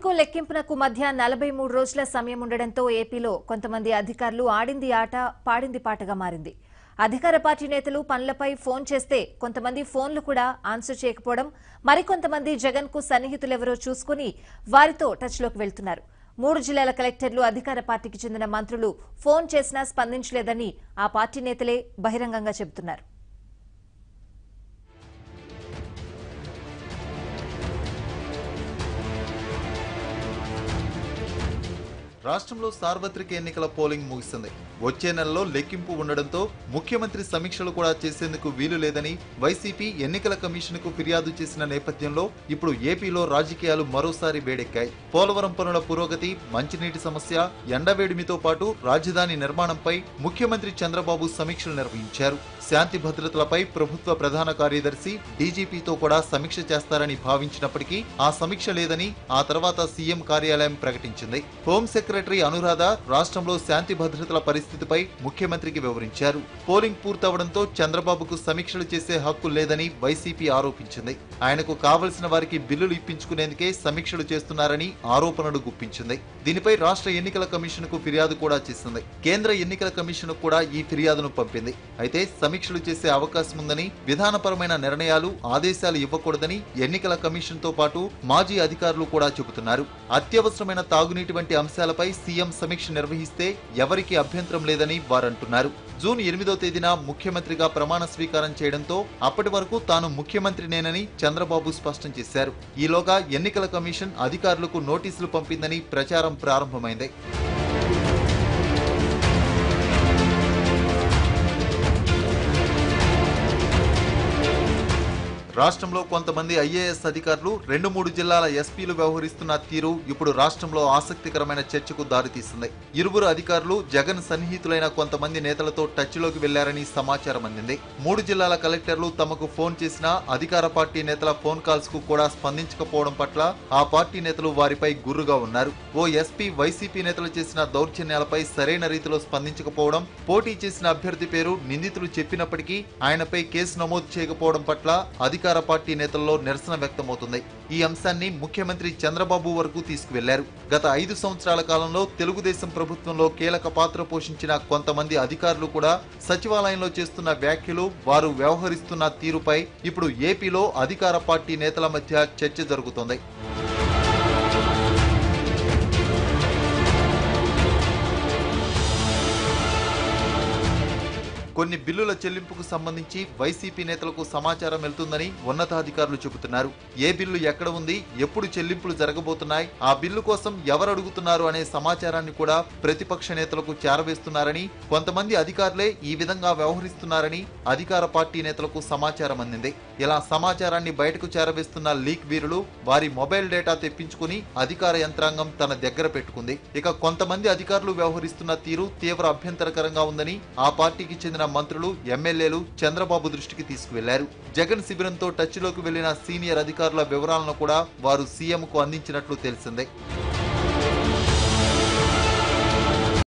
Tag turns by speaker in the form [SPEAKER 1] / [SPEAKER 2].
[SPEAKER 1] ఎన్నికల లెక్కింపునకు మధ్య 43 రోజుల సమయం ఉండడంతో ఏపీలో కొంతమంది అధికారులు ఆడింది ఆట పాడింది పాటగా మారింది. అధికార పార్టీ నేతలు పనులపై ఫోన్ చేస్తే కొంతమంది ఫోన్లు కూడా ఆన్సర్ చేయకపోవడం, మరికొంతమంది జగన్ కు సన్నిహితులెవరో చూసుకుని వారితో టచ్లోకి వెళ్తున్నారు. 3 జిల్లాల కలెక్టర్లు అధికార పార్టీకి చెందిన మంత్రులు ఫోన్ చేసినా స్పందించలేదని ఆ పార్టీ నేతలే బహిరంగంగా చెబుతున్నారు.
[SPEAKER 2] రాష్ట్రంలో సార్వత్రిక ఎన్నికల పోలింగ్ ముగిసింది. వచ్చే నెలలో లెక్కింపు ఉండడంతో ముఖ్యమంత్రి సమీక్షలు కూడా చేసేందుకు వీలు లేదని వైసీపీ ఎన్నికల కమిషన్కు ఫిర్యాదు చేసిన నేపథ్యంలో ఇప్పుడు ఏపీలో రాజకీయాలు మరోసారి వేడెక్కాయి. పోలవరం పనుల పురోగతి, మంచినీటి సమస్య, ఎండవేడిమితో పాటు రాజధాని నిర్మాణంపై ముఖ్యమంత్రి చంద్రబాబు సమీక్షలు నిర్వహించారు. శాంతి భద్రతలపై ప్రభుత్వ ప్రధాన కార్యదర్శి డీజీపీతో కూడా సమీక్ష చేస్తారని భావించినప్పటికీ ఆ సమీక్ష లేదని ఆ తర్వాత సీఎం కార్యాలయం ప్రకటించింది. హోం సెక్రటరీ అనురాధ రాష్ట్రంలో శాంతి భద్రతల పరిస్థితిపై ముఖ్యమంత్రికి వివరించారు. పోలింగ్ పూర్తవడంతో చంద్రబాబుకు సమీక్షలు చేసే హక్కు లేదని వైసీపీ ఆరోపించింది. ఆయనకు కావలసిన వారికి బిల్లులు ఇప్పించుకునేందుకే సమీక్షలు చేస్తున్నారని ఆరోపణలు గుప్పించింది. దీనిపై రాష్ట్ర ఎన్నికల కమిషన్ కు ఫిర్యాదు కూడా చేసింది. కేంద్ర ఎన్నికల కమిషన్ కూడా ఈ ఫిర్యాదును పంపింది. అయితే సమీక్షలు చేసే అవకాశం ఉందని, విధానపరమైన నిర్ణయాలు, ఆదేశాలు ఇవ్వకూడదని ఎన్నికల కమిషన్ తో పాటు మాజీ అధికారులు కూడా చెబుతున్నారు. అత్యవసరమైన తాగునీటి వంటి అంశాలపై సీఎం సమీక్ష నిర్వహిస్తే ఎవరికీ అభ్యంతరం లేదని వారంటున్నారు. జూన్ 8వ తేదీన ముఖ్యమంత్రిగా ప్రమాణ స్వీకారం చేయడంతో అప్పటి వరకు తాను ముఖ్యమంత్రినేనని చంద్రబాబు స్పష్టం చేశారు. ఈలోగా ఎన్నికల కమిషన్ అధికారులకు నోటీసులు పంపిందని ప్రచారం ప్రారంభమైంది. రాష్ట్రంలో కొంతమంది ఐఏఎస్ అధికారులు 2-3 జిల్లాల ఎస్పీలు వ్యవహరిస్తున్న తీరు ఇప్పుడు రాష్ట్రంలో ఆసక్తికరమైన చర్చకు దారితీస్తుంది. ఇరువురు అధికారులు జగన్ సన్నిహితులైన కొంతమంది నేతలతో టచ్లోకి వెళ్లారని సమాచారం అందింది. 3 జిల్లాల కలెక్టర్లు తమకు ఫోన్ చేసినా అధికార పార్టీ నేతల ఫోన్ కాల్స్ కు కూడా స్పందించకపోవడం పట్ల ఆ పార్టీ నేతలు వారిపై గుర్రుగా ఉన్నారు. ఓ ఎస్పీ వైసీపీ నేతలు చేసిన దౌర్జన్యాలపై సరైన రీతిలో స్పందించకపోవడం, పోటీ చేసిన అభ్యర్థి పేరు నిందితులు చెప్పినప్పటికీ ఆయనపై కేసు నమోదు చేయకపోవడం పట్ల అధికార పార్టీ నేతల్లో నిరసన వ్యక్తమవుతుంది. ఈ అంశాన్ని ముఖ్యమంత్రి చంద్రబాబు వరకు తీసుకువెళ్లారు. గత 5 సంవత్సరాల కాలంలో తెలుగుదేశం ప్రభుత్వంలో కీలక పాత్ర పోషించిన కొంతమంది అధికారులు కూడా సచివాలయంలో చేస్తున్న వ్యాఖ్యలు, వారు వ్యవహరిస్తున్న తీరుపై ఇప్పుడు ఏపీలో అధికార పార్టీ నేతల మధ్య చర్చ జరుగుతోంది. కొన్ని బిల్లుల చెల్లింపుకు సంబంధించి వైసీపీ నేతలకు సమాచారం వెళ్తుందని ఉన్నతాధికారులు చెబుతున్నారు. ఏ బిల్లు ఎక్కడ ఉంది, ఎప్పుడు చెల్లింపులు జరగబోతున్నాయి, ఆ బిల్లు కోసం ఎవరు అడుగుతున్నారు అనే సమాచారాన్ని కూడా ప్రతిపక్ష నేతలకు చేరవేస్తున్నారని, కొంతమంది అధికారులే ఈ విధంగా వ్యవహరిస్తున్నారని అధికార పార్టీ నేతలకు సమాచారం అందింది. ఇలా సమాచారాన్ని బయటకు చేరవేస్తున్న లీక్ వీరులు వారి మొబైల్ డేటా తెప్పించుకుని అధికార యంత్రాంగం తన దగ్గర పెట్టుకుంది. ఇక కొంతమంది అధికారులు వ్యవహరిస్తున్న తీరు తీవ్ర అభ్యంతరకరంగా ఉందని ఆ పార్టీకి చెందిన మంత్రులు, ఎమ్మెల్యేలు చంద్రబాబు దృష్టికి తీసుకువెళ్లారు. జగన్ శిబిరంతో టచ్లోకి వెళ్లిన సీనియర్ అధికారుల వివరాలను కూడా వారు సీఎంకు అందించినట్లు తెలిసిందే.